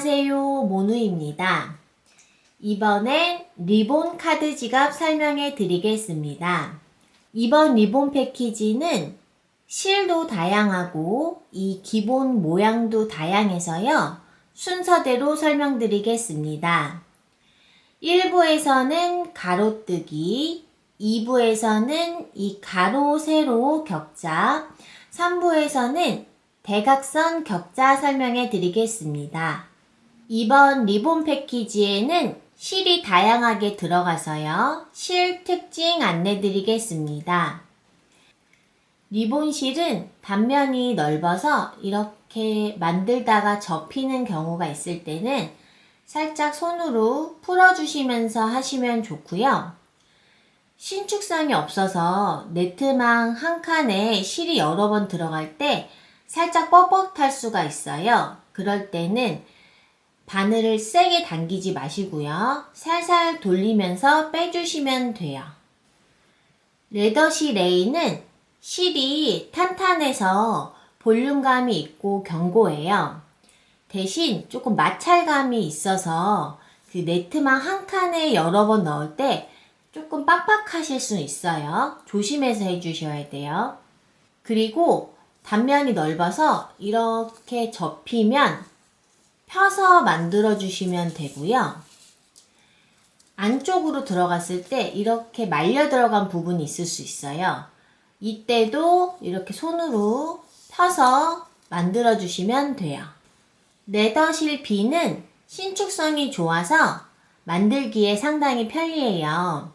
안녕하세요, 모누입니다. 이번엔 리본 카드 지갑 설명해 드리겠습니다. 이번 리본 패키지는 실도 다양하고 이 기본 모양도 다양해서요. 순서대로 설명드리겠습니다. 1부에서는 가로뜨기, 2부에서는 이 가로, 세로 격자, 3부에서는 대각선 격자 설명해 드리겠습니다. 이번 리본 패키지에는 실이 다양하게 들어가서요. 실 특징 안내 드리겠습니다. 리본 실은 단면이 넓어서 이렇게 만들다가 접히는 경우가 있을 때는 살짝 손으로 풀어주시면서 하시면 좋고요. 신축성이 없어서 네트망 한 칸에 실이 여러 번 들어갈 때 살짝 뻣뻣할 수가 있어요. 그럴 때는 바늘을 세게 당기지 마시고요. 살살 돌리면서 빼주시면 돼요. 레더시 레이는 실이 탄탄해서 볼륨감이 있고 견고해요. 대신 조금 마찰감이 있어서 그 네트망 한 칸에 여러 번 넣을 때 조금 빡빡하실 수 있어요. 조심해서 해주셔야 돼요. 그리고 단면이 넓어서 이렇게 접히면 펴서 만들어 주시면 되고요. 안쪽으로 들어갔을 때 이렇게 말려 들어간 부분이 있을 수 있어요. 이때도 이렇게 손으로 펴서 만들어 주시면 돼요. 레더실 B는 신축성이 좋아서 만들기에 상당히 편리해요.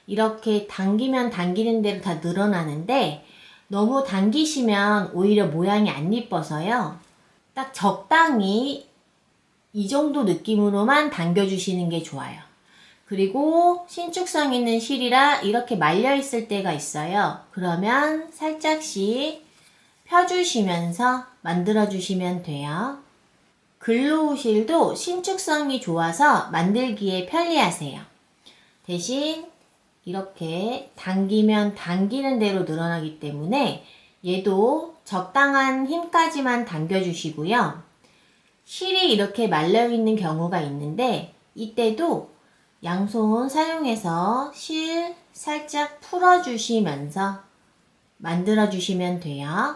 이렇게 당기면 당기는 대로 다 늘어나는데 너무 당기시면 오히려 모양이 안 이뻐서요. 딱 적당히 이 정도 느낌으로만 당겨주시는 게 좋아요. 그리고 신축성 있는 실이라 이렇게 말려 있을 때가 있어요. 그러면 살짝씩 펴주시면서 만들어 주시면 돼요. 글로우 실도 신축성이 좋아서 만들기에 편리하세요. 대신 이렇게 당기면 당기는 대로 늘어나기 때문에 얘도 적당한 힘까지만 당겨주시고요. 실이 이렇게 말려있는 경우가 있는데 이때도 양손 사용해서 실 살짝 풀어주시면서 만들어주시면 돼요.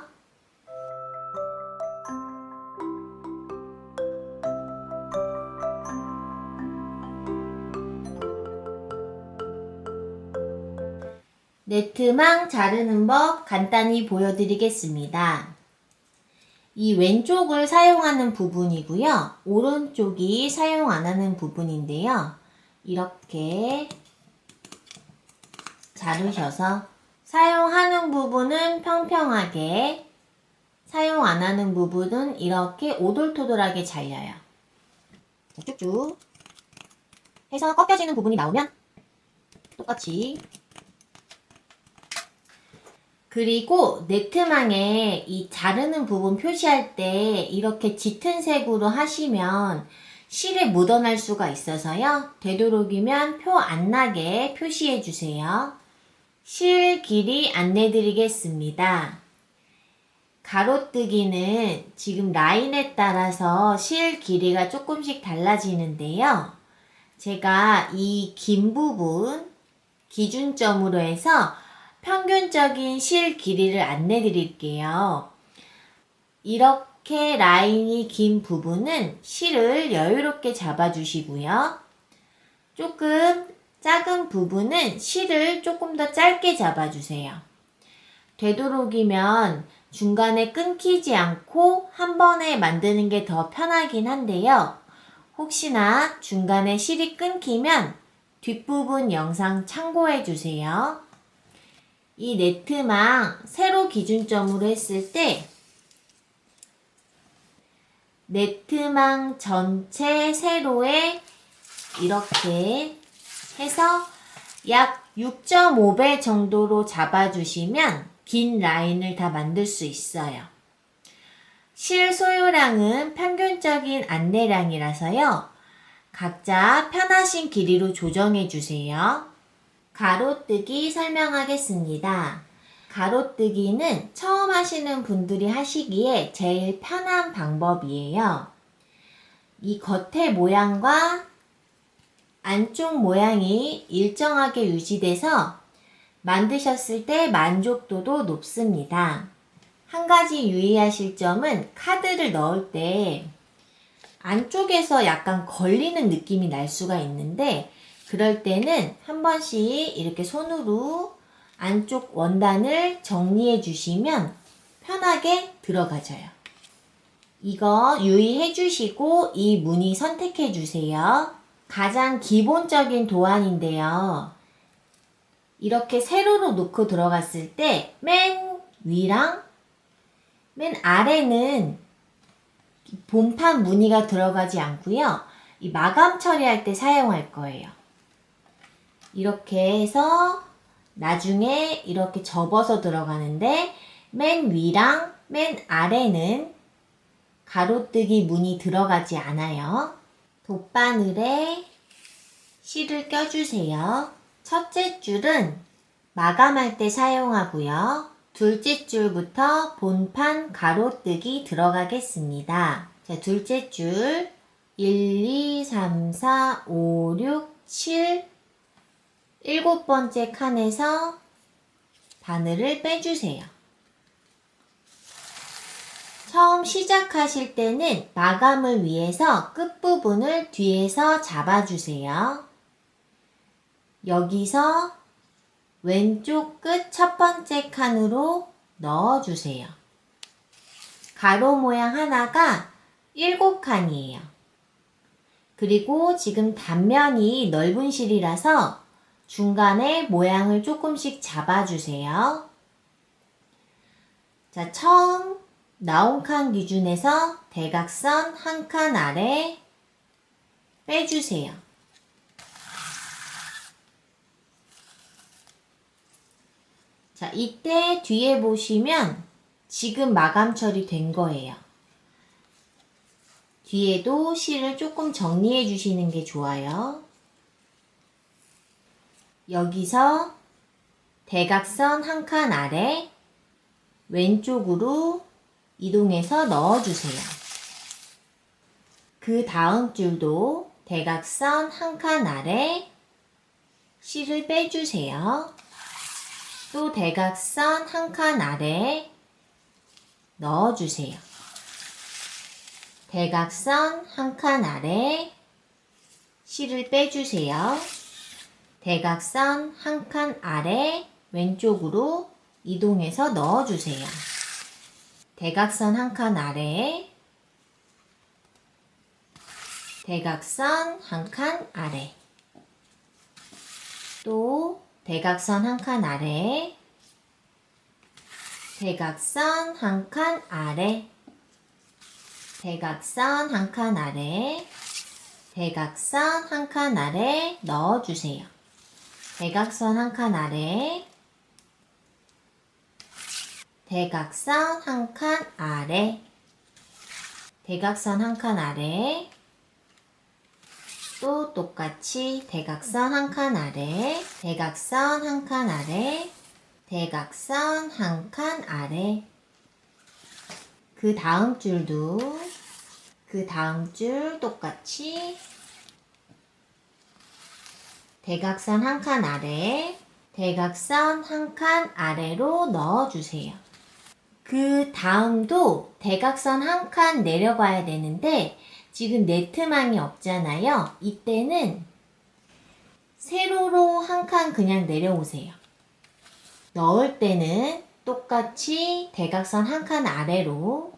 네트망 자르는 법 간단히 보여드리겠습니다. 이 왼쪽을 사용하는 부분이고요. 오른쪽이 사용 안 하는 부분인데요. 이렇게 자르셔서 사용하는 부분은 평평하게, 사용 안 하는 부분은 이렇게 오돌토돌하게 잘려요. 쭉쭉 해서 꺾여지는 부분이 나오면 똑같이, 그리고 네트망에 이 자르는 부분 표시할 때 이렇게 짙은 색으로 하시면 실에 묻어날 수가 있어서요. 되도록이면 표 안 나게 표시해 주세요. 실 길이 안내 드리겠습니다. 가로뜨기는 지금 라인에 따라서 실 길이가 조금씩 달라지는데요. 제가 이 긴 부분 기준점으로 해서 평균적인 실 길이를 안내 드릴게요. 이렇게 라인이 긴 부분은 실을 여유롭게 잡아주시고요. 조금 작은 부분은 실을 조금 더 짧게 잡아주세요. 되도록이면 중간에 끊기지 않고 한 번에 만드는 게 더 편하긴 한데요. 혹시나 중간에 실이 끊기면 뒷부분 영상 참고해 주세요. 이 네트망 세로 기준점으로 했을 때 네트망 전체 세로에 이렇게 해서 약 6.5배 정도로 잡아주시면 긴 라인을 다 만들 수 있어요. 실 소요량은 평균적인 안내량이라서요. 각자 편하신 길이로 조정해 주세요. 가로뜨기 설명하겠습니다. 가로뜨기는 처음 하시는 분들이 하시기에 제일 편한 방법이에요. 이 겉의 모양과 안쪽 모양이 일정하게 유지돼서 만드셨을 때 만족도도 높습니다. 한 가지 유의하실 점은 카드를 넣을 때 안쪽에서 약간 걸리는 느낌이 날 수가 있는데 그럴 때는 한 번씩 이렇게 손으로 안쪽 원단을 정리해 주시면 편하게 들어가져요. 이거 유의해 주시고 이 무늬 선택해 주세요. 가장 기본적인 도안인데요. 이렇게 세로로 놓고 들어갔을 때 맨 위랑 맨 아래는 본판 무늬가 들어가지 않고요. 이 마감 처리할 때 사용할 거예요. 이렇게 해서 나중에 이렇게 접어서 들어가는데 맨 위랑 맨 아래는 가로뜨기 무늬 들어가지 않아요. 돗바늘에 실을 껴주세요. 첫째 줄은 마감할 때 사용하고요. 둘째 줄부터 본판 가로뜨기 들어가겠습니다. 자, 둘째 줄 1, 2, 3, 4, 5, 6, 7 7번째 칸에서 바늘을 빼주세요. 처음 시작하실 때는 마감을 위해서 끝부분을 뒤에서 잡아주세요. 여기서 왼쪽 끝 첫 번째 칸으로 넣어주세요. 가로 모양 하나가 7칸이에요. 그리고 지금 단면이 넓은 실이라서 중간에 모양을 조금씩 잡아주세요. 자, 처음 나온 칸 기준에서 대각선 한 칸 아래 빼주세요. 자, 이때 뒤에 보시면 지금 마감 처리된 거예요. 뒤에도 실을 조금 정리해 주시는 게 좋아요. 여기서 대각선 한 칸 아래 왼쪽으로 이동해서 넣어주세요. 그 다음 줄도 대각선 한 칸 아래 실을 빼주세요. 또 대각선 한 칸 아래 넣어주세요. 대각선 한 칸 아래 실을 빼주세요. 대각선 한 칸 아래 왼쪽으로 이동해서 넣어주세요. 대각선 한 칸 아래 대각선 한 칸 아래 또 대각선 한 칸 아래 대각선 한 칸 아래 대각선 한 칸 아래 대각선 한 칸 아래 넣어주세요. 대각선 한 칸 아래 대각선 한 칸 아래 대각선 한 칸 아래 또 똑같이 대각선 한 칸 아래 대각선 한 칸 아래 대각선 한 칸 아래 그 다음 줄도 그 다음 줄 똑같이 대각선 한 칸 아래 대각선 한 칸 아래로 넣어주세요. 그 다음도 대각선 한 칸 내려가야 되는데 지금 네트망이 없잖아요. 이때는 세로로 한 칸 그냥 내려오세요. 넣을 때는 똑같이 대각선 한 칸 아래로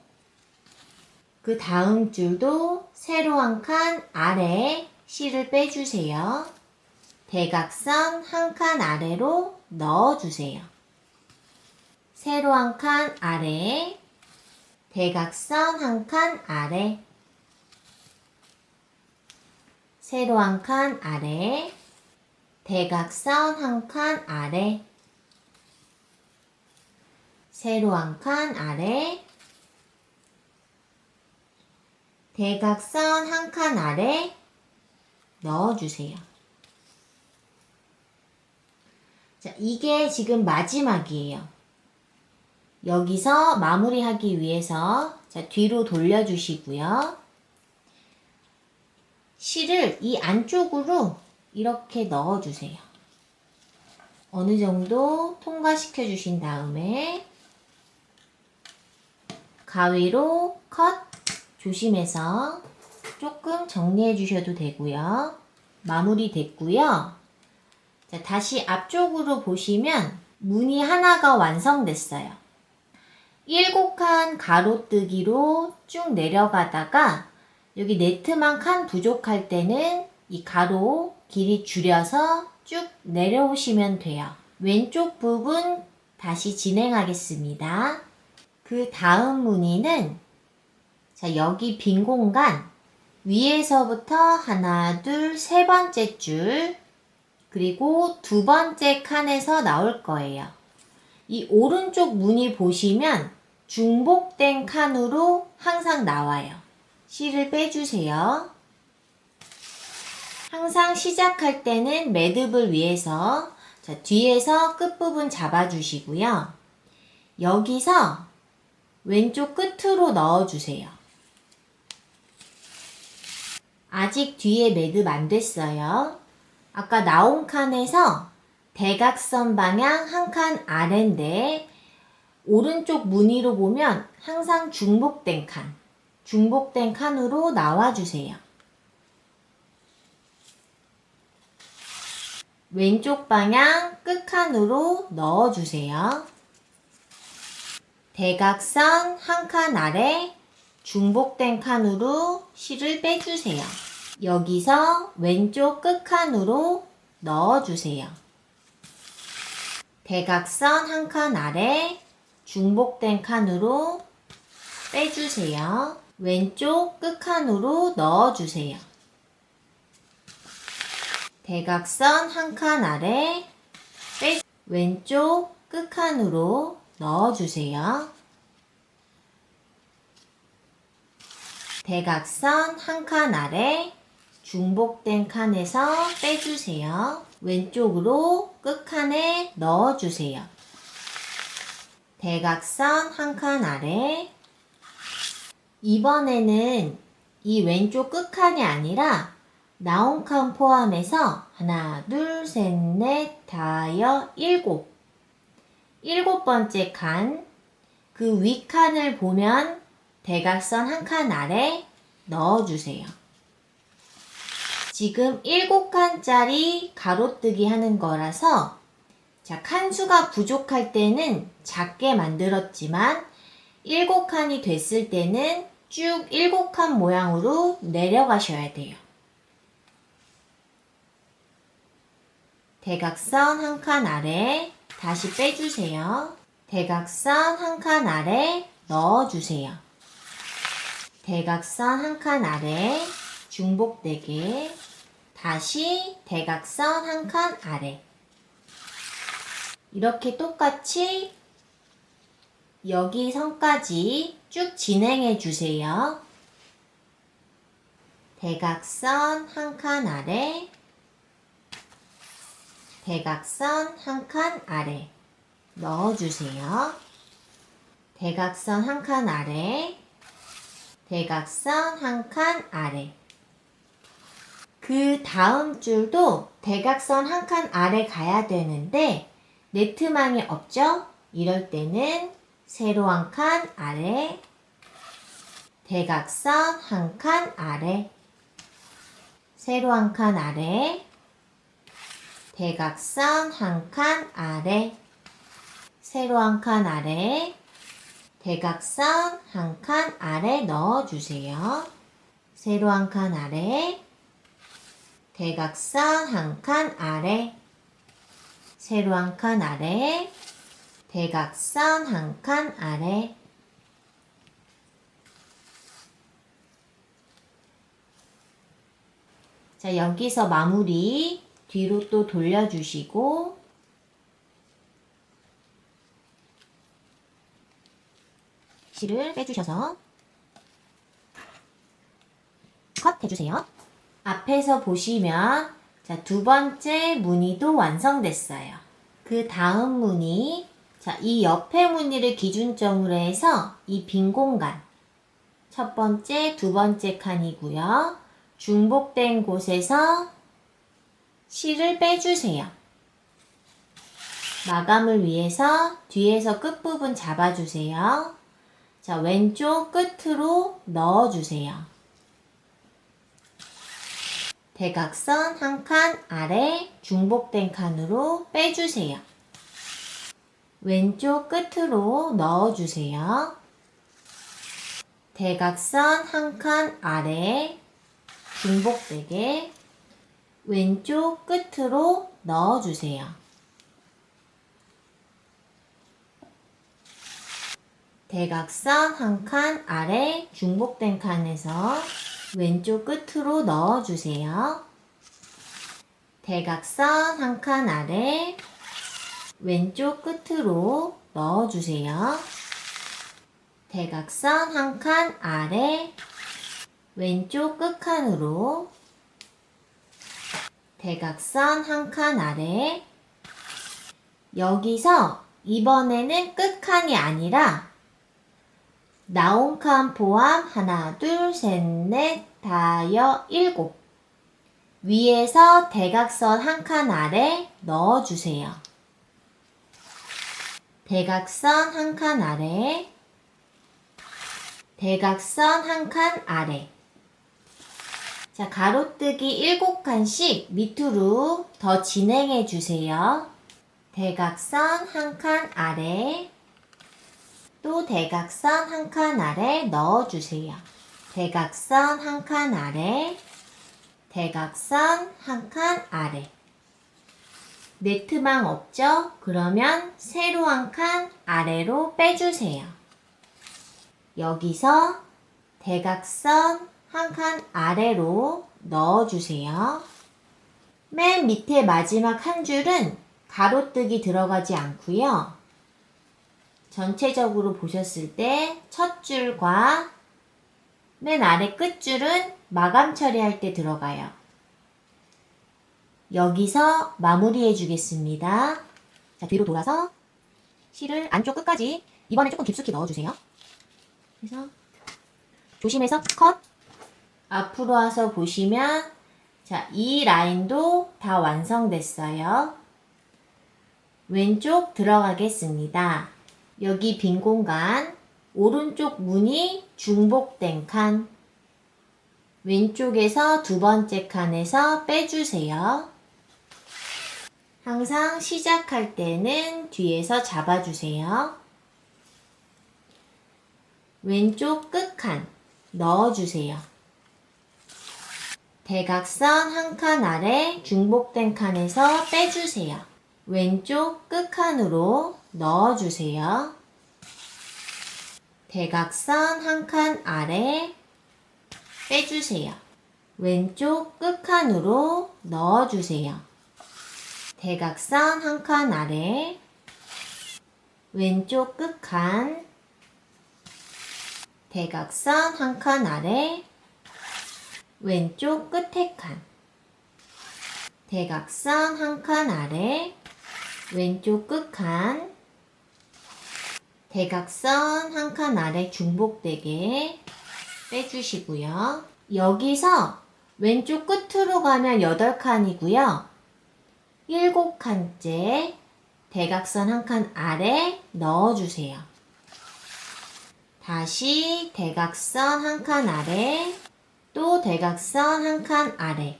그 다음 줄도 세로 한 칸 아래 실을 빼주세요. 대각선 한 칸 아래로 넣어주세요. 세로 한 칸 아래 대각선 한 칸 아래 세로 한 칸 아래 대각선 한 칸 아래 세로 한 칸 아래 대각선 한 칸 아래 넣어주세요. 자, 이게 지금 마지막이에요. 여기서 마무리하기 위해서 자, 뒤로 돌려주시고요. 실을 이 안쪽으로 이렇게 넣어주세요. 어느 정도 통과시켜 주신 다음에 가위로 컷 조심해서 조금 정리해 주셔도 되고요. 마무리 됐고요. 자, 다시 앞쪽으로 보시면 무늬 하나가 완성됐어요. 7칸 가로뜨기로 쭉 내려가다가 여기 네트만 칸 부족할 때는 이 가로 길이 줄여서 쭉 내려오시면 돼요. 왼쪽 부분 다시 진행하겠습니다. 그 다음 무늬는 자, 여기 빈 공간 위에서부터 하나, 둘, 세 번째 줄 그리고 두 번째 칸에서 나올 거예요. 이 오른쪽 무늬 보시면 중복된 칸으로 항상 나와요. 실을 빼주세요. 항상 시작할 때는 매듭을 위해서 자, 뒤에서 끝부분 잡아주시고요. 여기서 왼쪽 끝으로 넣어주세요. 아직 뒤에 매듭 안 됐어요. 아까 나온 칸에서 대각선 방향 한 칸 아래인데 오른쪽 무늬로 보면 항상 중복된 칸으로 나와주세요. 왼쪽 방향 끝칸으로 넣어주세요. 대각선 한 칸 아래 중복된 칸으로 실을 빼주세요. 여기서 왼쪽 끝칸으로 넣어주세요. 대각선 한 칸 아래 중복된 칸으로 빼주세요. 왼쪽 끝칸으로 넣어주세요. 대각선 한 칸 아래 왼쪽 끝칸으로 넣어주세요. 대각선 한 칸 아래 중복된 칸에서 빼주세요. 왼쪽으로 끝칸에 넣어주세요. 대각선 한 칸 아래 이번에는 이 왼쪽 끝칸이 아니라 나온 칸 포함해서 하나, 둘, 셋, 넷, 다섯, 일곱 번째 칸, 그 윗칸을 보면 대각선 한 칸 아래 넣어주세요. 지금 7칸짜리 가로뜨기 하는 거라서 자, 칸수가 부족할 때는 작게 만들었지만 7칸이 됐을 때는 쭉 7칸 모양으로 내려가셔야 돼요. 대각선 한 칸 아래 다시 빼주세요. 대각선 한 칸 아래 넣어주세요. 대각선 한 칸 아래 중복되게 다시 대각선 한 칸 아래 이렇게 똑같이 여기 선까지 쭉 진행해 주세요. 대각선 한 칸 아래 대각선 한 칸 아래 넣어주세요. 대각선 한 칸 아래 대각선 한 칸 아래 그 다음 줄도 대각선 한 칸 아래 가야 되는데 네트망이 없죠? 이럴 때는 세로 한 칸 아래 대각선 한 칸 아래 세로 한 칸 아래 대각선 한 칸 아래 세로 한 칸 아래 대각선 한 칸 아래 넣어주세요. 세로 한 칸 아래 대각선 한 칸 아래 세로 한 칸 아래 대각선 한 칸 아래 자, 여기서 마무리 뒤로 또 돌려주시고 실을 빼주셔서 컷 해주세요. 앞에서 보시면 자, 두 번째 무늬도 완성됐어요. 그 다음 무늬 자, 이 옆에 무늬를 기준점으로 해서 이 빈 공간 첫 번째, 두 번째 칸이고요. 중복된 곳에서 실을 빼주세요. 마감을 위해서 뒤에서 끝부분 잡아주세요. 자, 왼쪽 끝으로 넣어주세요. 대각선 한 칸 아래 중복된 칸으로 빼주세요. 왼쪽 끝으로 넣어주세요. 대각선 한 칸 아래 중복되게 왼쪽 끝으로 넣어주세요. 대각선 한 칸 아래 중복된 칸에서 왼쪽 끝으로 넣어주세요. 대각선 한 칸 아래 왼쪽 끝으로 넣어주세요. 대각선 한 칸 아래 왼쪽 끝칸으로 대각선 한 칸 아래 여기서 이번에는 끝칸이 아니라 나온 칸 포함 하나, 둘, 셋, 넷, 다섯, 일곱 위에서 대각선 한 칸 아래 넣어주세요. 대각선 한 칸 아래 대각선 한 칸 아래 자, 가로뜨기 7칸씩 밑으로 더 진행해 주세요. 대각선 한 칸 아래 또 대각선 한 칸 아래 넣어주세요. 대각선 한 칸 아래 대각선 한 칸 아래 네트망 없죠? 그러면 세로 한 칸 아래로 빼주세요. 여기서 대각선 한 칸 아래로 넣어주세요. 맨 밑에 마지막 한 줄은 가로뜨기 들어가지 않고요. 전체적으로 보셨을 때 첫 줄과 맨 아래 끝줄은 마감 처리할 때 들어가요. 여기서 마무리해 주겠습니다. 자, 뒤로 돌아서 실을 안쪽 끝까지 이번에 조금 깊숙이 넣어주세요. 그래서 조심해서 컷! 앞으로 와서 보시면 자, 이 라인도 다 완성됐어요. 왼쪽 들어가겠습니다. 여기 빈 공간, 오른쪽 무늬 중복된 칸, 왼쪽에서 두 번째 칸에서 빼주세요. 항상 시작할 때는 뒤에서 잡아주세요. 왼쪽 끝칸 넣어주세요. 대각선 한 칸 아래 중복된 칸에서 빼주세요. 왼쪽 끝칸으로 넣어주세요. 대각선 한 칸 아래 빼주세요. 왼쪽 끝칸으로 넣어주세요. 대각선 한 칸 아래 왼쪽 끝칸 대각선 한 칸 아래 왼쪽 끝에 칸 대각선 한 칸 아래 왼쪽 끝칸 대각선 한 칸 아래 중복되게 빼주시고요. 여기서 왼쪽 끝으로 가면 8칸이고요. 7칸째 대각선 한 칸 아래 넣어주세요. 다시 대각선 한 칸 아래 또 대각선 한 칸 아래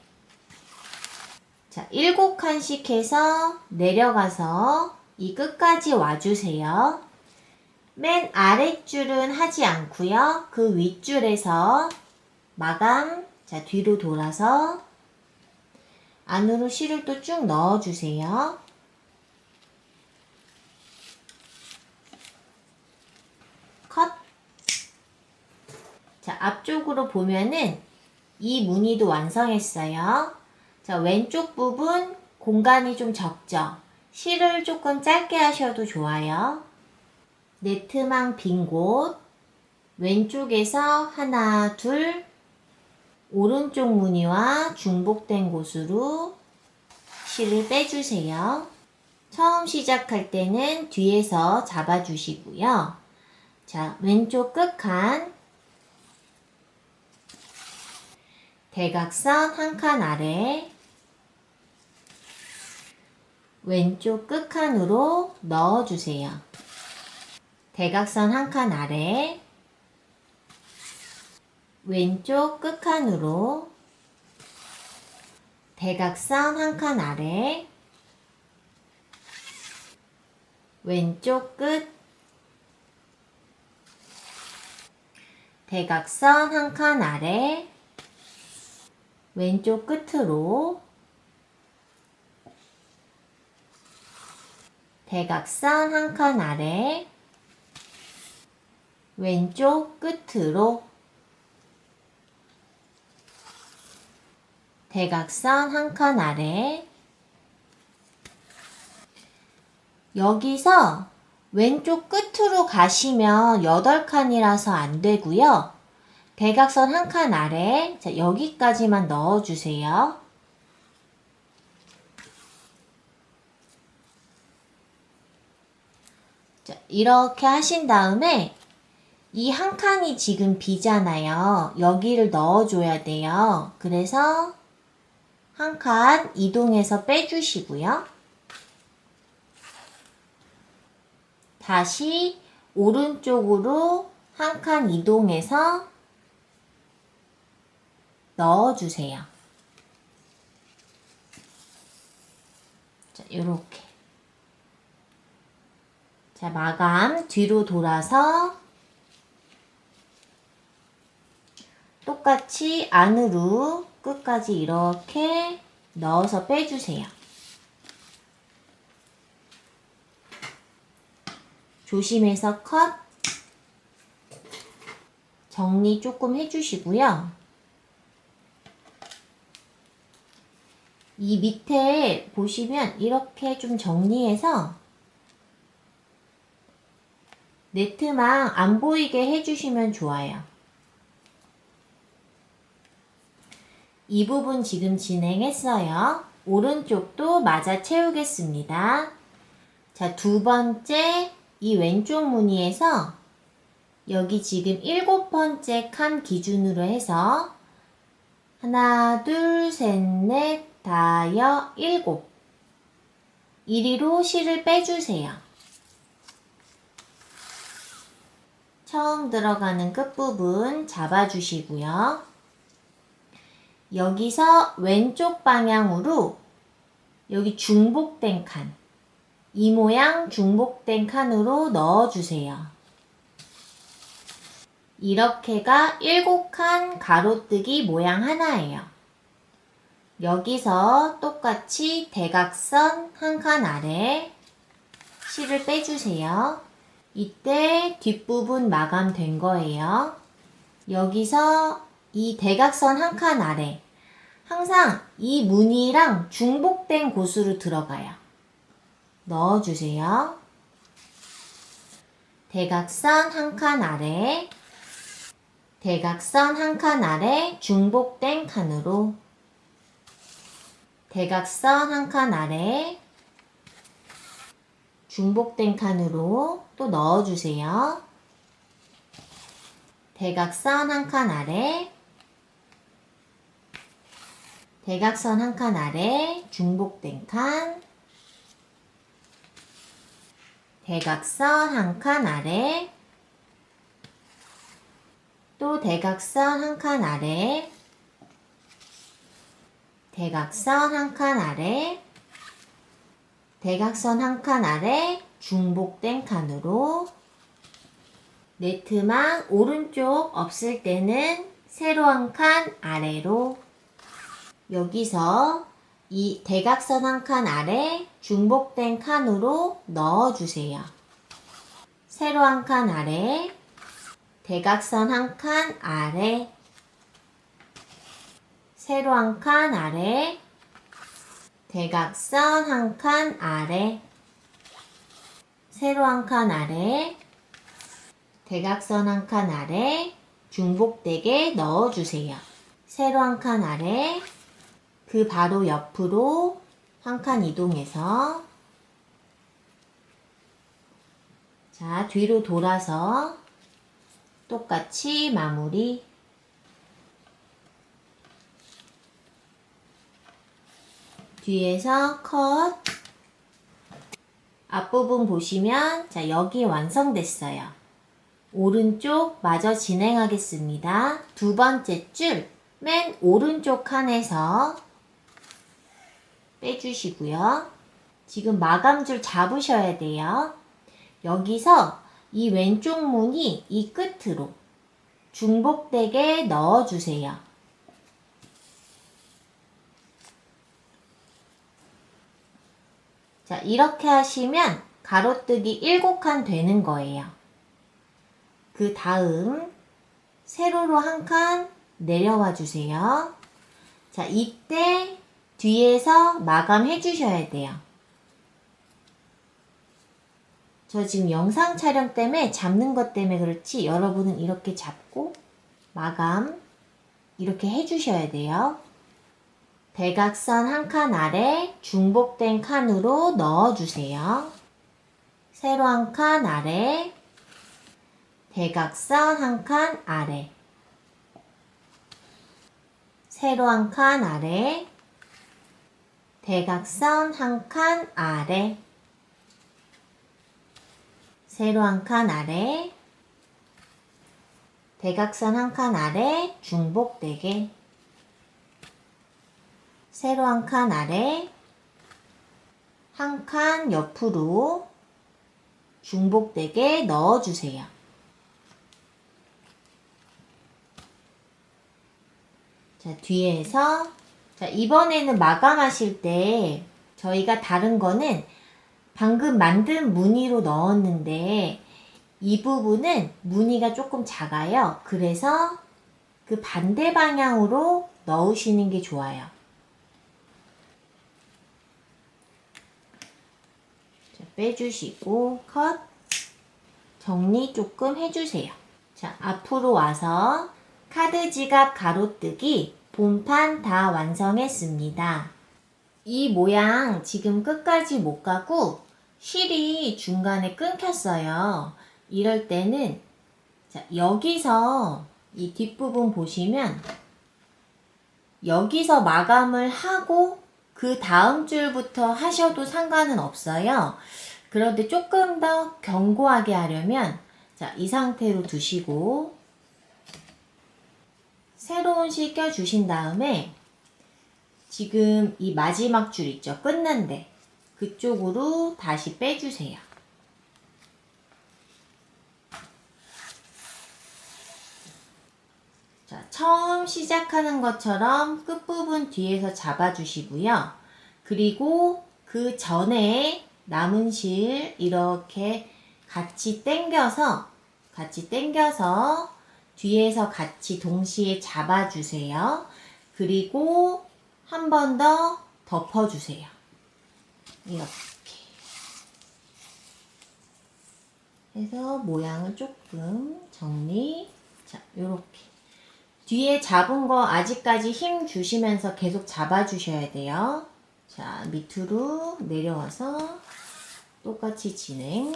자, 7칸씩 해서 내려가서 이 끝까지 와주세요. 맨 아랫줄은 하지 않고요. 그 윗줄에서 마감, 자, 뒤로 돌아서 안으로 실을 또 쭉 넣어주세요. 컷! 자, 앞쪽으로 보면은 이 무늬도 완성했어요. 자, 왼쪽 부분 공간이 좀 적죠? 실을 조금 짧게 하셔도 좋아요. 네트망 빈 곳, 왼쪽에서 하나, 둘, 오른쪽 무늬와 중복된 곳으로 실을 빼주세요. 처음 시작할 때는 뒤에서 잡아주시고요. 자, 왼쪽 끝칸 대각선 한 칸 아래 왼쪽 끝칸으로 넣어주세요. 대각선 한 칸 아래 왼쪽 끝칸으로 대각선 한 칸 아래 왼쪽 끝 대각선 한 칸 아래 왼쪽 끝으로 대각선 한 칸 아래 왼쪽 끝으로 대각선 한 칸 아래 여기서 왼쪽 끝으로 가시면 8칸이라서 안 되고요. 대각선 한 칸 아래 자, 여기까지만 넣어주세요. 자, 이렇게 하신 다음에 이 한 칸이 지금 비잖아요. 여기를 넣어줘야 돼요. 그래서 한 칸 이동해서 빼주시고요. 다시 오른쪽으로 한 칸 이동해서 넣어주세요. 자, 요렇게. 자, 마감 뒤로 돌아서 똑같이 안으로 끝까지 이렇게 넣어서 빼주세요. 조심해서 컷. 정리 조금 해주시고요. 이 밑에 보시면 이렇게 좀 정리해서 네트망 안 보이게 해주시면 좋아요. 이 부분 지금 진행했어요. 오른쪽도 맞아 채우겠습니다. 자, 두 번째 이 왼쪽 무늬에서 여기 지금 7번째 칸 기준으로 해서 하나, 둘, 셋, 넷, 다섯, 일곱 이리로 실을 빼주세요. 처음 들어가는 끝부분 잡아주시고요. 여기서 왼쪽 방향으로 여기 중복된 칸, 이 모양 중복된 칸으로 넣어주세요. 이렇게가 7칸 가로뜨기 모양 하나예요. 여기서 똑같이 대각선 한 칸 아래 실을 빼주세요. 이때 뒷부분 마감된 거예요. 여기서 이 대각선 한 칸 아래 항상 이 무늬랑 중복된 곳으로 들어가요. 넣어주세요. 대각선 한 칸 아래 대각선 한 칸 아래 중복된 칸으로 대각선 한 칸 아래 중복된 칸으로 또 넣어주세요. 대각선 한 칸 아래 대각선 한 칸 아래 중복된 칸 대각선 한 칸 아래 또 대각선 한 칸 아래 대각선 한 칸 아래 대각선 한 칸 아래 중복된 칸으로 네트망 오른쪽 없을 때는 세로 한 칸 아래로 여기서 이 대각선 한 칸 아래 중복된 칸으로 넣어주세요. 세로 한 칸 아래 대각선 한 칸 아래 세로 한 칸 아래 대각선 한 칸 아래 세로 한 칸 아래 대각선 한 칸 아래 중복되게 넣어주세요. 세로 한 칸 아래 그 바로 옆으로 한 칸 이동해서 자, 뒤로 돌아서 똑같이 마무리 뒤에서 컷. 앞부분 보시면 자, 여기 완성됐어요. 오른쪽 마저 진행하겠습니다. 두 번째 줄 맨 오른쪽 칸에서 빼주시고요. 지금 마감줄 잡으셔야 돼요. 여기서 이 왼쪽 무늬 이 끝으로 중복되게 넣어주세요. 자, 이렇게 하시면 가로뜨기 7칸 되는 거예요. 그 다음 세로로 한 칸 내려와 주세요. 자, 이때 뒤에서 마감해 주셔야 돼요. 저 지금 영상 촬영 때문에 잡는 것 때문에 그렇지 여러분은 이렇게 잡고 마감 이렇게 해주셔야 돼요. 대각선 한 칸 아래 중복된 칸으로 넣어주세요. 세로 한 칸 아래 대각선 한 칸 아래 세로 한 칸 아래 대각선 한 칸 아래 세로 한 칸 아래 대각선 한 칸 아래 중복되게 세로 한 칸 아래 한 칸 옆으로 중복되게 넣어주세요. 자, 뒤에서 자, 이번에는 마감하실 때 저희가 다른 거는 방금 만든 무늬로 넣었는데 이 부분은 무늬가 조금 작아요. 그래서 그 반대 방향으로 넣으시는 게 좋아요. 자, 빼주시고 컷 정리 조금 해주세요. 자, 앞으로 와서 카드 지갑 가로뜨기 본판 다 완성했습니다. 이 모양 지금 끝까지 못 가고 실이 중간에 끊겼어요. 이럴 때는 자, 여기서 이 뒷부분 보시면 여기서 마감을 하고 그 다음 줄부터 하셔도 상관은 없어요. 그런데 조금 더 견고하게 하려면 자, 이 상태로 두시고 새로운 실 껴주신 다음에 지금 이 마지막 줄 있죠? 끝난데 그쪽으로 다시 빼주세요. 자, 처음 시작하는 것처럼 끝부분 뒤에서 잡아주시고요. 그리고 그 전에 남은 실 이렇게 같이 당겨서 뒤에서 같이 동시에 잡아주세요. 그리고 한 번 더 덮어주세요. 이렇게 해서 모양을 조금 정리. 자, 요렇게 뒤에 잡은 거 아직까지 힘 주시면서 계속 잡아주셔야 돼요. 자, 밑으로 내려와서 똑같이 진행.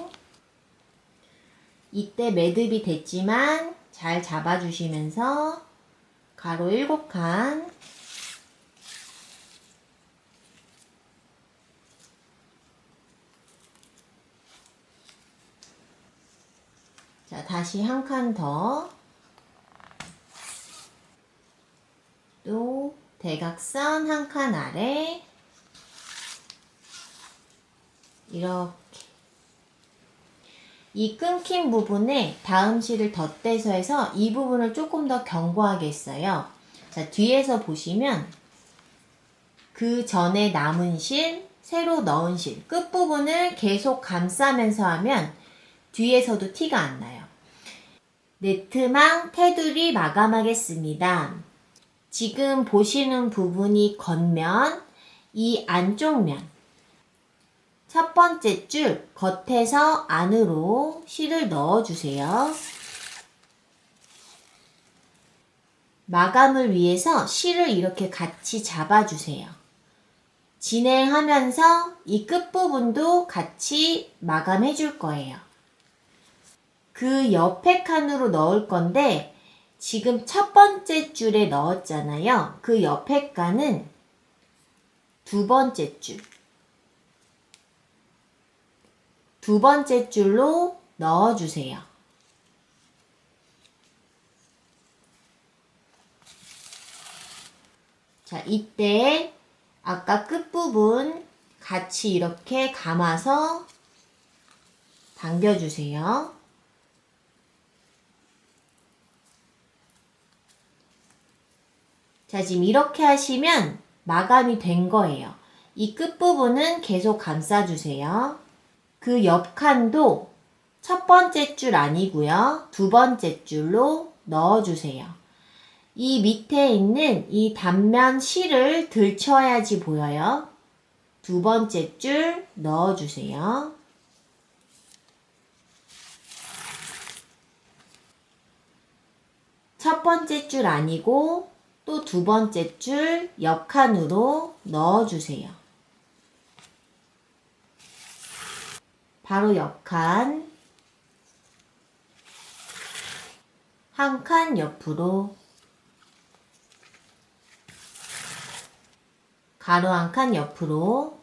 이때 매듭이 됐지만 잘 잡아주시면서 가로 7칸 자, 다시 한 칸 더. 또 대각선 한 칸 아래 이렇게 이 끊긴 부분에 다음 실을 덧대서 해서 이 부분을 조금 더 견고하게 했어요. 자, 뒤에서 보시면 그 전에 남은 실, 새로 넣은 실 끝부분을 계속 감싸면서 하면 뒤에서도 티가 안 나요. 네트망 테두리 마감하겠습니다. 지금 보시는 부분이 겉면, 이 안쪽 면. 첫 번째 줄 겉에서 안으로 실을 넣어주세요. 마감을 위해서 실을 이렇게 같이 잡아주세요. 진행하면서 이 끝부분도 같이 마감해 줄 거예요. 그 옆에 칸으로 넣을 건데 지금 첫 번째 줄에 넣었잖아요. 그 옆에 칸은 두 번째 줄. 두 번째 줄로 넣어주세요. 자, 이때 아까 끝부분 같이 이렇게 감아서 당겨주세요. 자, 지금 이렇게 하시면 마감이 된 거예요. 이 끝부분은 계속 감싸주세요. 그 옆칸도 첫 번째 줄 아니고요. 두 번째 줄로 넣어주세요. 이 밑에 있는 이 단면 실을 들쳐야지 보여요. 두 번째 줄 넣어주세요. 첫 번째 줄 아니고 또 두 번째 줄 옆칸으로 넣어주세요. 바로 옆칸, 한 칸 옆으로, 가로 한 칸 옆으로,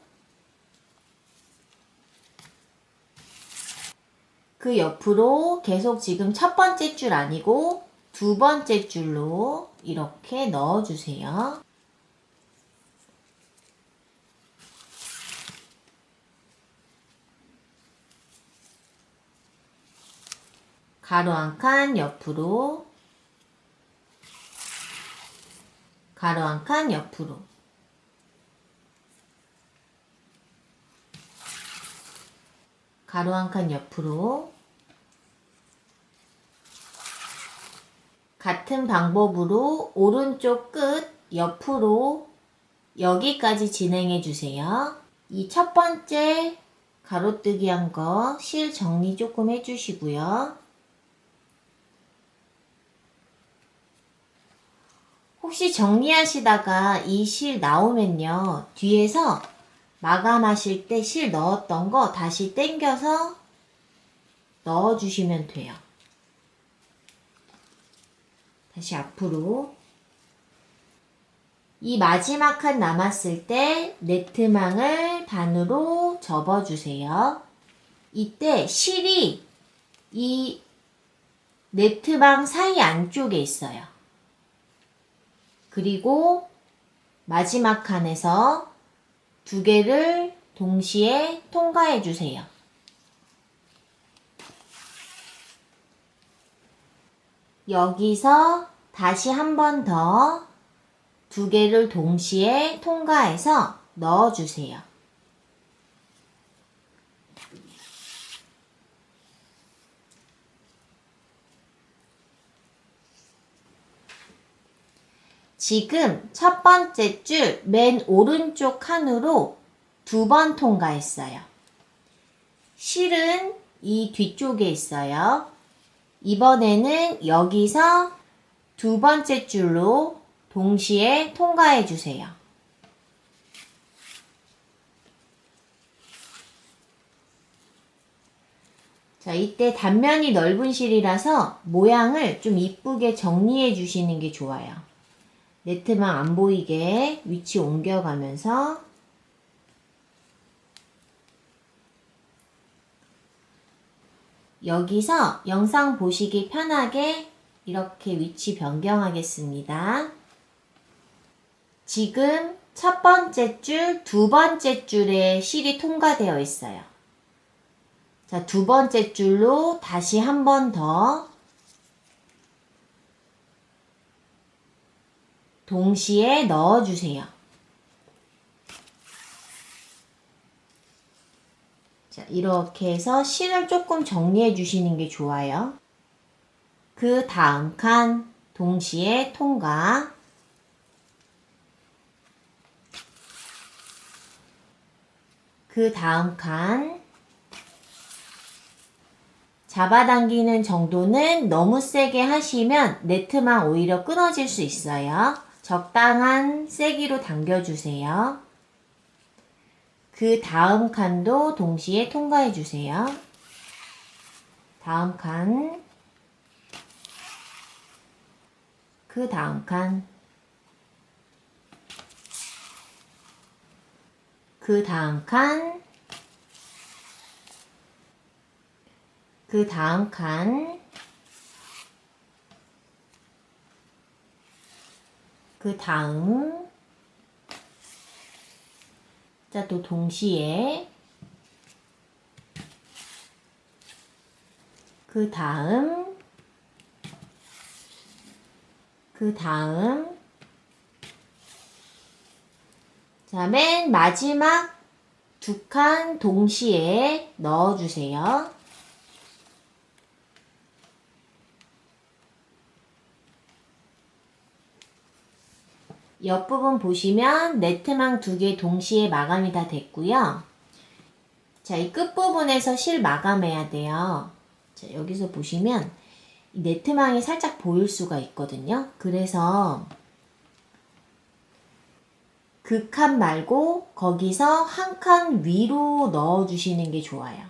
그 옆으로 계속 지금 첫 번째 줄 아니고 두 번째 줄로 이렇게 넣어주세요. 가로 한 칸 옆으로, 가로 한 칸 옆으로, 가로 한 칸 옆으로. 같은 방법으로 오른쪽 끝 옆으로 여기까지 진행해 주세요. 이 첫 번째 가로뜨기 한 거 실 정리 조금 해주시고요. 혹시 정리하시다가 이 실 나오면요, 뒤에서 마감하실 때 실 넣었던 거 다시 당겨서 넣어주시면 돼요. 다시 앞으로. 이 마지막 칸 남았을 때 네트망을 반으로 접어주세요. 이때 실이 이 네트망 사이 안쪽에 있어요. 그리고 마지막 칸에서 두 개를 동시에 통과해 주세요. 여기서 다시 한 번 더 두 개를 동시에 통과해서 넣어주세요. 지금 첫 번째 줄 맨 오른쪽 칸으로 두 번 통과했어요. 실은 이 뒤쪽에 있어요. 이번에는 여기서 두 번째 줄로 동시에 통과해 주세요. 자, 이때 단면이 넓은 실이라서 모양을 좀 이쁘게 정리해 주시는 게 좋아요. 네트망 안 보이게 위치 옮겨가면서 여기서 영상 보시기 편하게 이렇게 위치 변경하겠습니다. 지금 첫 번째 줄, 두 번째 줄에 실이 통과되어 있어요. 자, 두 번째 줄로 다시 한 번 더 동시에 넣어주세요. 자, 이렇게 해서 실을 조금 정리해 주시는 게 좋아요. 그 다음 칸 동시에 통과. 그 다음 칸 잡아당기는 정도는 너무 세게 하시면 네트망 오히려 끊어질 수 있어요. 적당한 세기로 당겨주세요. 그 다음 칸도 동시에 통과해 주세요. 다음 칸, 그 다음 칸. 그 다음 칸, 그 다음 칸, 그 다음. 자, 또 동시에 그 다음, 그 다음. 자, 맨 마지막 두 칸 동시에 넣어주세요. 옆부분 보시면 네트망 두 개 동시에 마감이 다 됐고요. 자, 이 끝부분에서 실 마감해야 돼요. 자, 여기서 보시면 이 네트망이 살짝 보일 수가 있거든요. 그래서 그 칸 말고 거기서 한 칸 위로 넣어주시는 게 좋아요.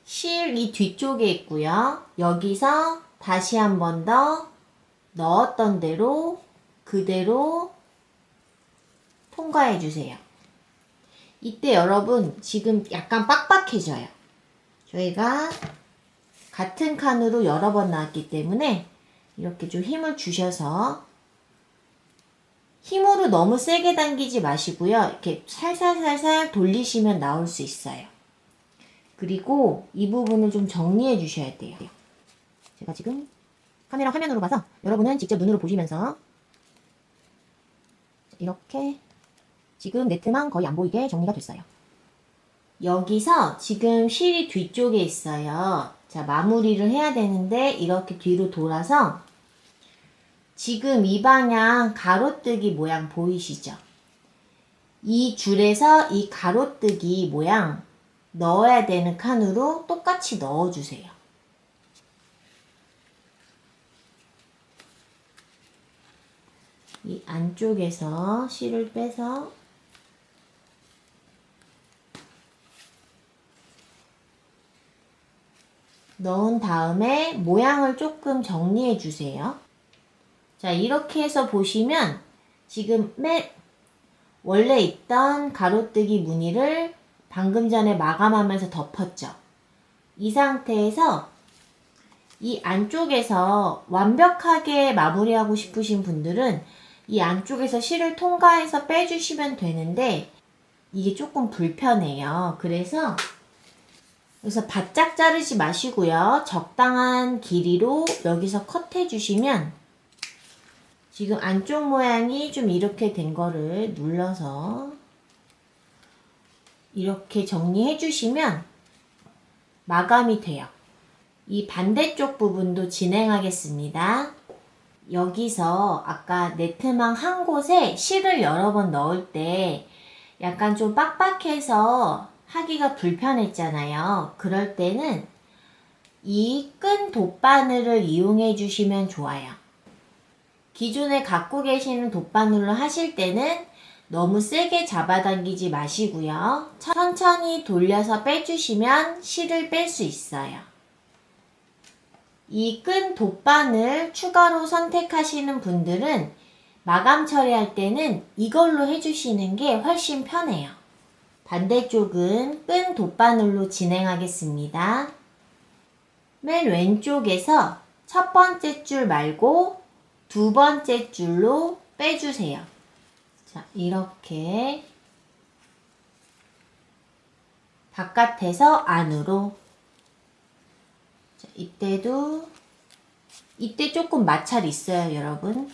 실 이 뒤쪽에 있고요. 여기서 다시 한 번 더 넣었던 대로 그대로 통과해 주세요. 이때 여러분 지금 약간 빡빡해져요. 저희가 같은 칸으로 여러 번 나왔기 때문에 이렇게 좀 힘을 주셔서, 힘으로 너무 세게 당기지 마시고요. 이렇게 살살살살 돌리시면 나올 수 있어요. 그리고 이 부분을 좀 정리해 주셔야 돼요. 제가 지금 카메라 화면으로 봐서 여러분은 직접 눈으로 보시면서 이렇게 지금 네트망 거의 안 보이게 정리가 됐어요. 여기서 지금 실이 뒤쪽에 있어요. 자, 마무리를 해야 되는데 이렇게 뒤로 돌아서 지금 이 방향 가로뜨기 모양 보이시죠? 이 줄에서 이 가로뜨기 모양 넣어야 되는 칸으로 똑같이 넣어주세요. 이 안쪽에서 실을 빼서 넣은 다음에 모양을 조금 정리해 주세요. 자, 이렇게 해서 보시면 지금 원래 있던 가로뜨기 무늬를 방금 전에 마감하면서 덮었죠. 이 상태에서 이 안쪽에서 완벽하게 마무리하고 싶으신 분들은 이 안쪽에서 실을 통과해서 빼주시면 되는데 이게 조금 불편해요. 그래서 여기서 바짝 자르지 마시고요. 적당한 길이로 여기서 컷해 주시면 지금 안쪽 모양이 좀 이렇게 된 거를 눌러서 이렇게 정리해 주시면 마감이 돼요. 이 반대쪽 부분도 진행하겠습니다. 여기서 아까 네트망 한 곳에 실을 여러 번 넣을 때 약간 좀 빡빡해서 하기가 불편했잖아요. 그럴 때는 이 끈 돗바늘을 이용해 주시면 좋아요. 기존에 갖고 계시는 돗바늘로 하실 때는 너무 세게 잡아당기지 마시고요. 천천히 돌려서 빼주시면 실을 뺄 수 있어요. 이 끈 돗바늘 추가로 선택하시는 분들은 마감 처리할 때는 이걸로 해주시는 게 훨씬 편해요. 반대쪽은 끈 돗바늘로 진행하겠습니다. 맨 왼쪽에서 첫 번째 줄 말고 두 번째 줄로 빼주세요. 자, 이렇게 바깥에서 안으로. 자, 이때 조금 마찰이 있어요, 여러분.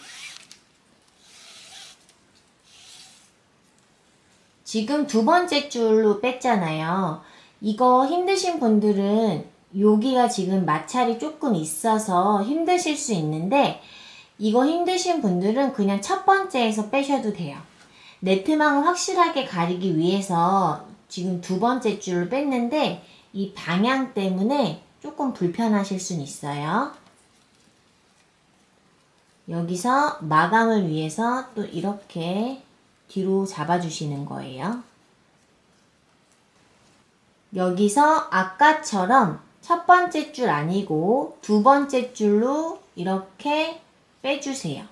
지금 두 번째 줄로 뺐잖아요. 이거 힘드신 분들은 여기가 지금 마찰이 조금 있어서 힘드실 수 있는데 이거 힘드신 분들은 그냥 첫 번째에서 빼셔도 돼요. 네트망을 확실하게 가리기 위해서 지금 두 번째 줄을 뺐는데 이 방향 때문에 조금 불편하실 수는 있어요. 여기서 마감을 위해서 또 이렇게 뒤로 잡아주시는 거예요. 여기서 아까처럼 첫 번째 줄 아니고 두 번째 줄로 이렇게 빼주세요.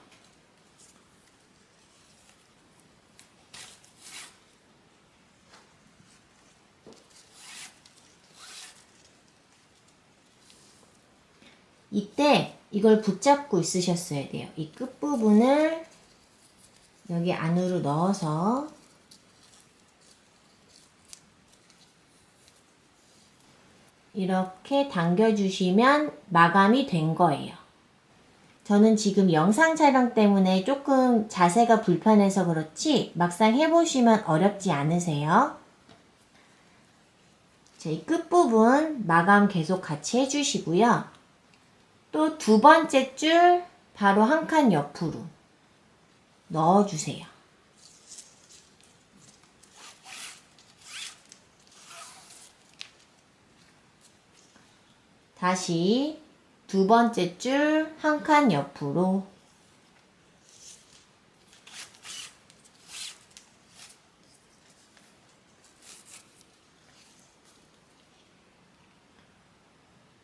이때 이걸 붙잡고 있으셨어야 돼요. 이 끝부분을 여기 안으로 넣어서 이렇게 당겨주시면 마감이 된 거예요. 저는 지금 영상 촬영 때문에 조금 자세가 불편해서 그렇지 막상 해보시면 어렵지 않으세요? 자, 이 끝부분 마감 계속 같이 해주시고요. 또 두 번째 줄 바로 한 칸 옆으로 넣어주세요. 다시 두 번째 줄 한 칸 옆으로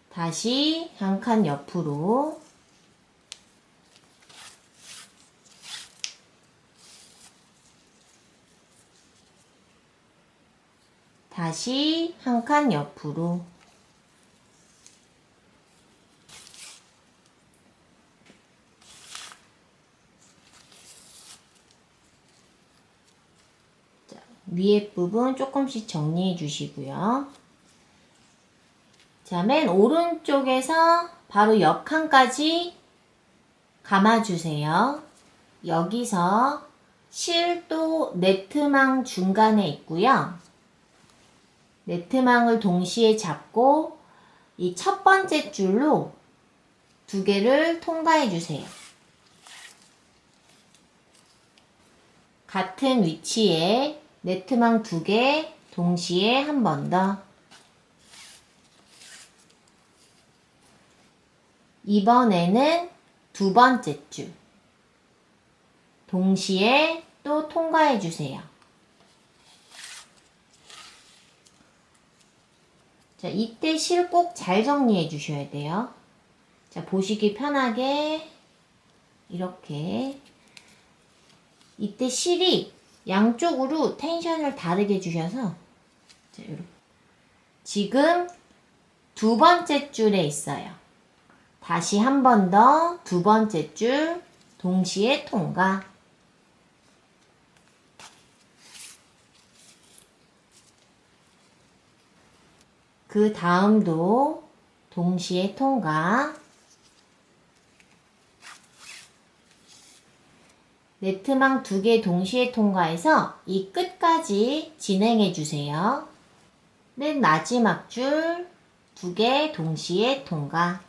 다시 한 칸 옆으로 다시 한 칸 옆으로 자, 위에 부분 조금씩 정리해 주시고요. 자, 맨 오른쪽에서 바로 옆 칸까지 감아주세요. 여기서 실도 네트망 중간에 있고요. 네트망을 동시에 잡고 이 첫 번째 줄로 두 개를 통과해 주세요. 같은 위치에 네트망 두 개 동시에 한 번 더. 이번에는 두 번째 줄 동시에 또 통과해 주세요. 자, 이때 실 꼭 잘 정리해 주셔야 돼요. 자, 보시기 편하게 이렇게 이때 실이 양쪽으로 텐션을 다르게 주셔서 자, 이렇게. 지금 두 번째 줄에 있어요. 다시 한 번 더 두 번째 줄 동시에 통과. 그 다음도 동시에 통과. 네트망 두 개 동시에 통과해서 이 끝까지 진행해 주세요. 맨 마지막 줄 두 개 동시에 통과.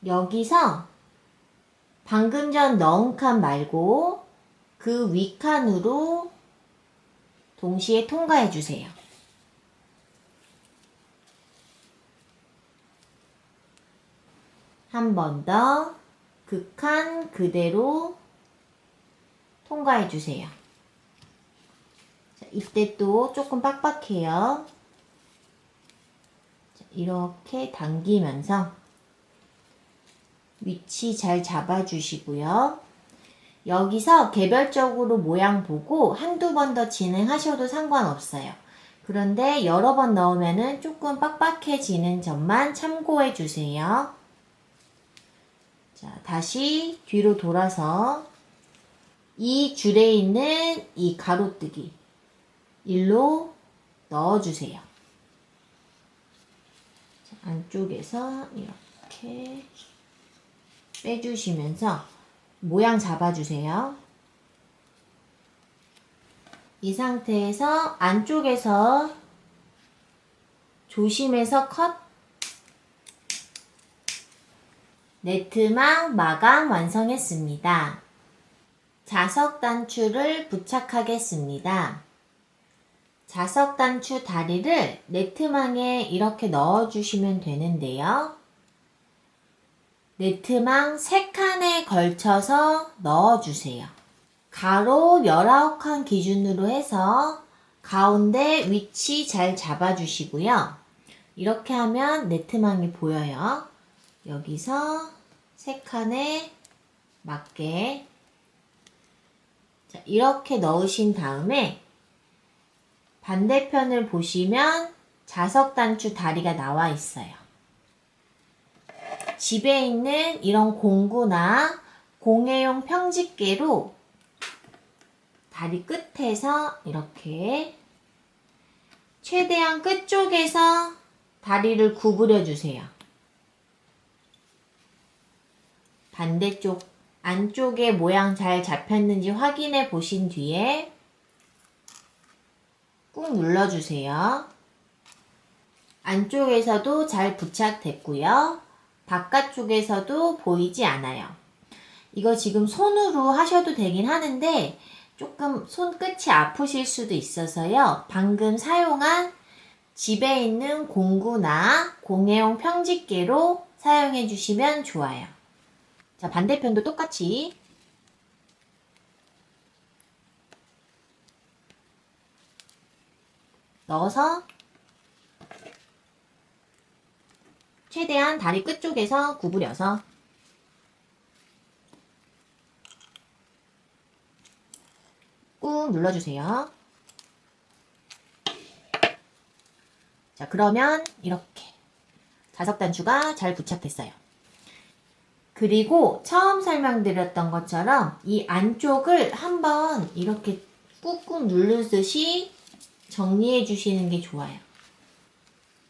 여기서 방금 전 넣은 칸 말고 그 윗칸으로 동시에 통과해 주세요. 한 번 더 그 칸 그대로 통과해 주세요. 자, 이때 또 조금 빡빡해요. 자, 이렇게 당기면서 위치 잘 잡아주시고요. 여기서 개별적으로 모양 보고 한두 번 더 진행하셔도 상관없어요. 그런데 여러 번 넣으면 조금 빡빡해지는 점만 참고해 주세요. 자, 다시 뒤로 돌아서 이 줄에 있는 이 가로뜨기 일로 넣어주세요. 자, 안쪽에서 이렇게 빼주시면서 모양 잡아주세요. 이 상태에서 안쪽에서 조심해서 컷. 네트망 마감 완성했습니다. 자석 단추를 부착하겠습니다. 자석 단추 다리를 네트망에 이렇게 넣어주시면 되는데요. 네트망 3칸에 걸쳐서 넣어주세요. 가로 19칸 기준으로 해서 가운데 위치 잘 잡아주시고요. 이렇게 하면 네트망이 보여요. 여기서 3칸에 맞게 자, 이렇게 넣으신 다음에 반대편을 보시면 자석단추 다리가 나와 있어요. 집에 있는 이런 공구나 공예용 평집게로 다리 끝에서 이렇게 최대한 끝쪽에서 다리를 구부려 주세요. 반대쪽 안쪽에 모양 잘 잡혔는지 확인해 보신 뒤에 꾹 눌러주세요. 안쪽에서도 잘 부착됐고요. 바깥쪽에서도 보이지 않아요. 이거 지금 손으로 하셔도 되긴 하는데 조금 손끝이 아프실 수도 있어서요. 방금 사용한 집에 있는 공구나 공예용 평집게로 사용해 주시면 좋아요. 자, 반대편도 똑같이 넣어서 최대한 다리 끝쪽에서 구부려서 꾹 눌러주세요. 자, 그러면 이렇게 자석단추가 잘 부착됐어요. 그리고 처음 설명드렸던 것처럼 이 안쪽을 한번 이렇게 꾹꾹 누르듯이 정리해 주시는 게 좋아요.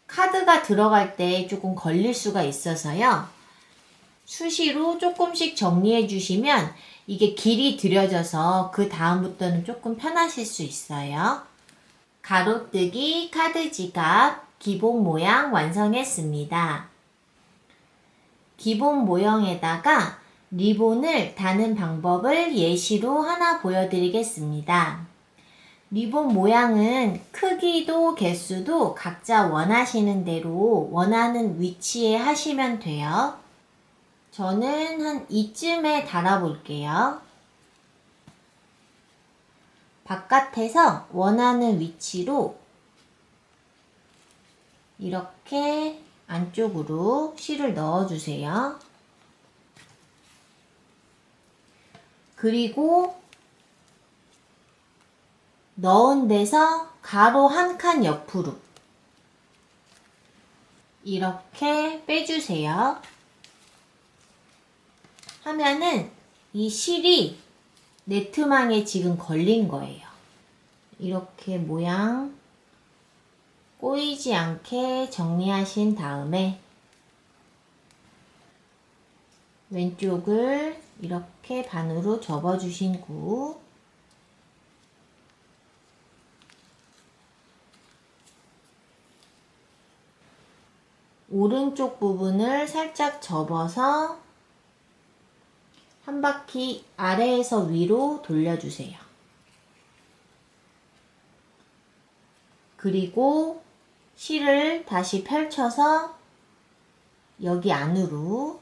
카드가 들어갈 때 조금 걸릴 수가 있어서요. 수시로 조금씩 정리해 주시면 이게 길이 들여져서 그 다음부터는 조금 편하실 수 있어요. 가로뜨기 카드 지갑 기본 모양 완성했습니다. 기본 모형에다가 리본을 다는 방법을 예시로 하나 보여드리겠습니다. 리본 모양은 크기도 개수도 각자 원하시는 대로 원하는 위치에 하시면 돼요. 저는 한 이쯤에 달아 볼게요. 바깥에서 원하는 위치로 이렇게 안쪽으로 실을 넣어주세요. 그리고 넣은 데서 가로 한 칸 옆으로 이렇게 빼주세요. 하면은 이 실이 네트망에 지금 걸린 거예요. 이렇게 모양 꼬이지 않게 정리하신 다음에 왼쪽을 이렇게 반으로 접어주신 후 오른쪽 부분을 살짝 접어서 한 바퀴 아래에서 위로 돌려주세요. 그리고 실을 다시 펼쳐서 여기 안으로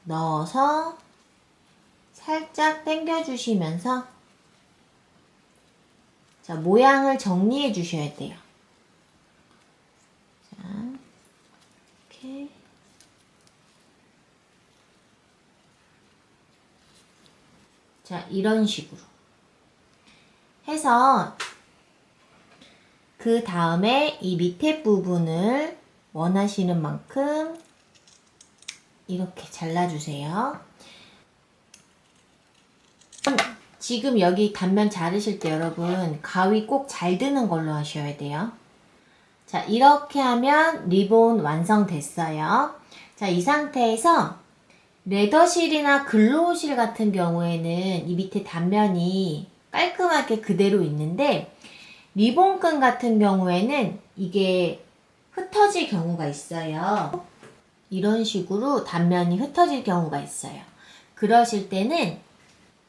넣어서 살짝 당겨주시면서 자, 모양을 정리해 주셔야 돼요. 자, 이렇게 자, 이런 식으로 해서 그 다음에 이 밑에 부분을 원하시는 만큼 이렇게 잘라주세요. 지금 여기 단면 자르실 때 여러분 가위 꼭 잘 드는 걸로 하셔야 돼요. 자, 이렇게 하면 리본 완성됐어요. 자, 이 상태에서 레더실이나 글로우실 같은 경우에는 이 밑에 단면이 깔끔하게 그대로 있는데 리본끈 같은 경우에는 이게 흩어질 경우가 있어요. 이런 식으로 단면이 흩어질 경우가 있어요. 그러실 때는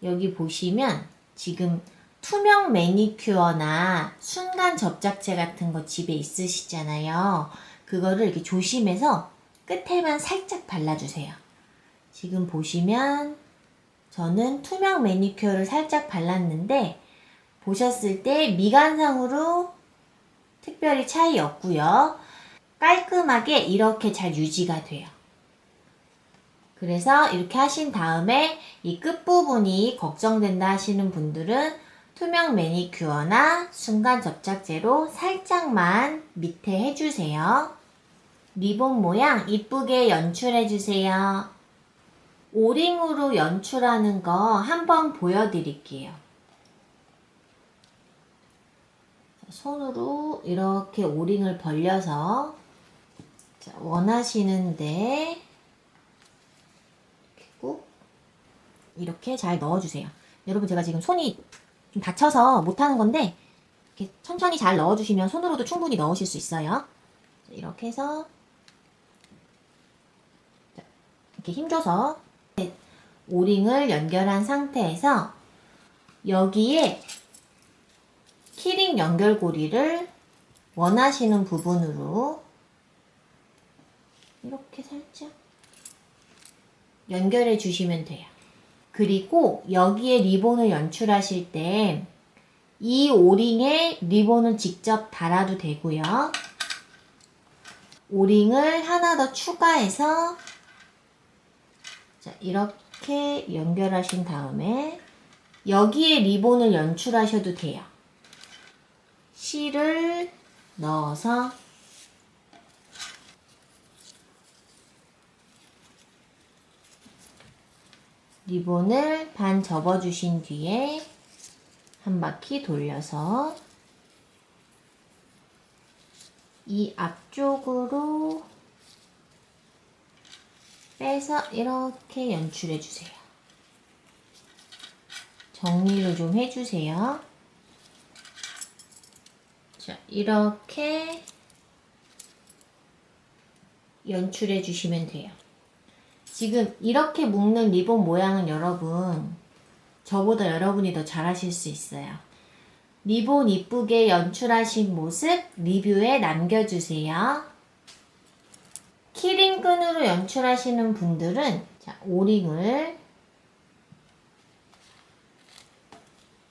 여기 보시면 지금 투명 매니큐어나 순간 접착제 같은 거 집에 있으시잖아요. 그거를 이렇게 조심해서 끝에만 살짝 발라주세요. 지금 보시면 저는 투명 매니큐어를 살짝 발랐는데 보셨을 때 미간상으로 특별히 차이 없고요. 깔끔하게 이렇게 잘 유지가 돼요. 그래서 이렇게 하신 다음에 이 끝부분이 걱정된다 하시는 분들은 투명 매니큐어나 순간 접착제로 살짝만 밑에 해주세요. 리본 모양 이쁘게 연출해주세요. 오링으로 연출하는 거 한번 보여드릴게요. 손으로 이렇게 오링을 벌려서 원하시는데 이렇게 잘 넣어주세요. 여러분 제가 지금 손이 좀 다쳐서 못하는 건데 이렇게 천천히 잘 넣어주시면 손으로도 충분히 넣으실 수 있어요. 이렇게 해서 이렇게 힘줘서 오링을 연결한 상태에서 여기에 키링 연결고리를 원하시는 부분으로 이렇게 살짝 연결해 주시면 돼요. 그리고 여기에 리본을 연출하실 때 이 오링에 리본을 직접 달아도 되고요. 오링을 하나 더 추가해서 이렇게 연결하신 다음에 여기에 리본을 연출하셔도 돼요. 실을 넣어서 리본을 반 접어주신 뒤에 한 바퀴 돌려서 이 앞쪽으로 빼서 이렇게 연출해 주세요. 정리를 좀 해주세요. 자, 이렇게 연출해 주시면 돼요. 지금 이렇게 묶는 리본 모양은 여러분 저보다 여러분이 더 잘하실 수 있어요. 리본 이쁘게 연출하신 모습 리뷰에 남겨주세요. 키링끈으로 연출하시는 분들은 오링을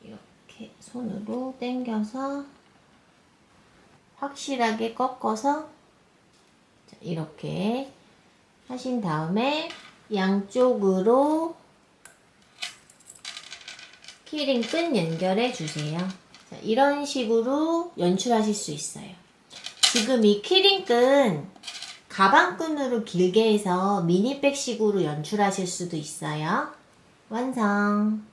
이렇게 손으로 당겨서 확실하게 꺾어서 이렇게 하신 다음에 양쪽으로 키링끈 연결해 주세요. 자, 이런 식으로 연출하실 수 있어요. 지금 이 키링끈 가방끈으로 길게 해서 미니백식으로 연출하실 수도 있어요. 완성!